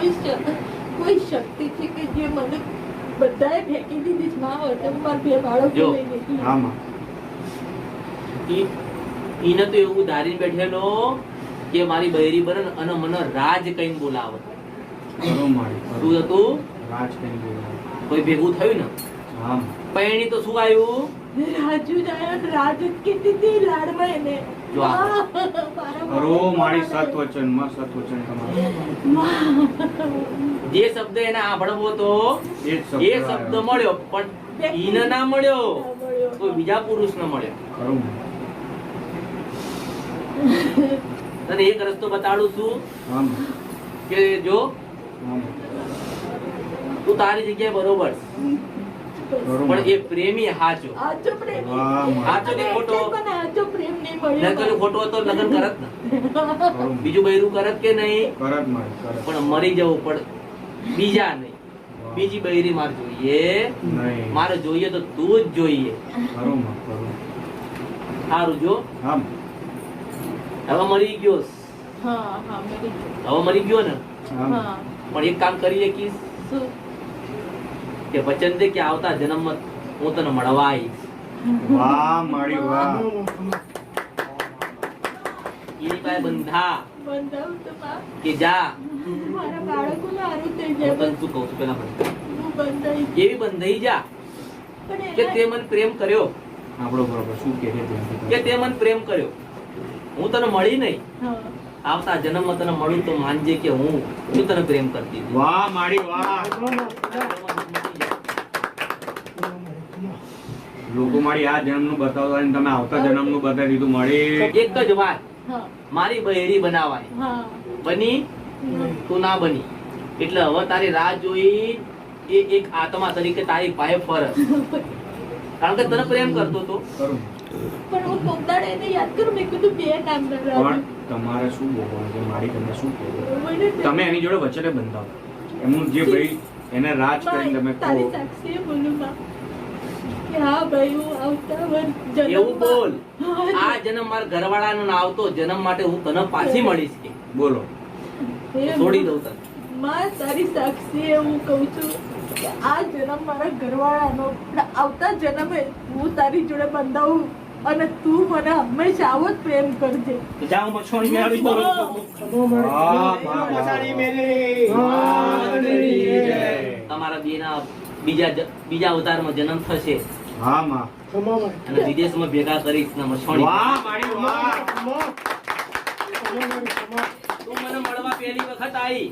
કોઈ શક્તિ છે કે જે મને બધાએ ફેંકી દીધી છે માં હોય તો મારા બે બાળકો લઈને ગઈ. હા માં ઈને તો એવું ધારી બેઠેલો કે મારી બૈરી બને અને મને રાજ કઈ બોલાવે. કરો મારી શું હતું? રાજ કઈ બોલાવે. કોઈ ભેગું થયું ને હા પૈણી તો શું આવ્યું? રાજુ જાયો ને રાજ જ કીધી હતી લાડમાં એને. જો આ. કરો મારી સત્વચન માં સત્વચન તમારું જે શબ્દ એને આભળવો તો એ જ એ શબ્દ મળ્યો પણ ઈને ના મળ્યો, કોઈ બીજા પુરુષ ન મળ્યો. કરો તને એક રસ્તો બતાડું છું હા કે જો હા તું તારી જગ્યાએ બરોબર છે. કરો પણ એ પ્રેમી હાચો. આજો પ્રેમ વાહ માં હાચો કે ખોટો? મને આજો પ્રેમ નહીં ન મળ્યો. કર્યો ખોટો હતો લગ્ન કરત ને કરો બીજું બૈરું કરત કે નહીં? કરત મારી કરત પણ મરી જવું પણ બીજા નહીં. બીજી બૈરી મારે જોઈએ નહીં મારે જોઈએ તો તું જ જોઈએ. કરો માં કરો સારું જો હા હવે મરી ગયો હા હા મરી ગઈ. હવે મરી ગયો ને હા હા પણ એક કામ કરી શકીશ શું? કે વચન દે કે આવતા જન્મમાં હું તને મળવા આવીશ. વાહ મારી વાહ એની પાસે બંધા બંધાવું તો બા. કે જા મારા બાળકોને હારું થઈ હું જાય. તને શું કહું છું પેલા બંધા હું બંધાઈ એવી બંધાઈ જા પણ કે તે મને પ્રેમ કર્યો, આપણો બરોબર શું કહે છે કે તે મને પ્રેમ કર્યો. હું તને મળી નહીં, હા આવતા જન્મમાં તને મળું તો માનજે કે હું તને પ્રેમ કરતી હતી. વાહ મારી વાહ લોકો મારી આ જન્મનું બતાવતા અને તમે આવતા જન્મનું બતાવી દીધું મારી એક જ વાત, હા મારી બહેરી બનાવાય હા બની તું ના બની એટલે હવે તારી રાહ જોઈ એ એક આત્મા તરીકે તારી પાસે ફરજ. કારણ કે તને પ્રેમ કરતો હતો. કરું પણ હું કોકદાડ એને યાદ કરું મેં કીધું બે નામ ના પણ રાખ્યું. તમારે શું બોલવાનું છે મારી તમને શું કહેવું મને તમે એની જોડે વચ્ચે બંધાવો એમનું જે ભાઈ એને રાજ કરીને તમે તારી કહો સાક્ષીએ બોલું બા કે હા ભાઈ હું આવતા વર્ષ એવું બોલ હા, આ જન્મ મારા ઘરવાળાનો ના આવતો જન્મ માટે હું તને પાછી મળીશ કે બોલો હે છોડી દઉં તને. માં તારી સાક્ષીએ હું કહું છું કે આ જન્મ મારા ઘરવાળાનો પણ આવતા જન્મે હું તારી જોડે બંધાવું અને તું મને હંમેશા આવો જ પ્રેમ કરજે. તો જાઓ મછોડી મેળવી બોલો. વાહ, વાહ, વાહ. તમારા બેના બીજા અવતારમાં જન્મ થશે હા માં અને વિદેશમાં ભેગા કરીશ ને મછોડી. વાહ મારી વાહ તું મને મળવા પહેલી વખત આવી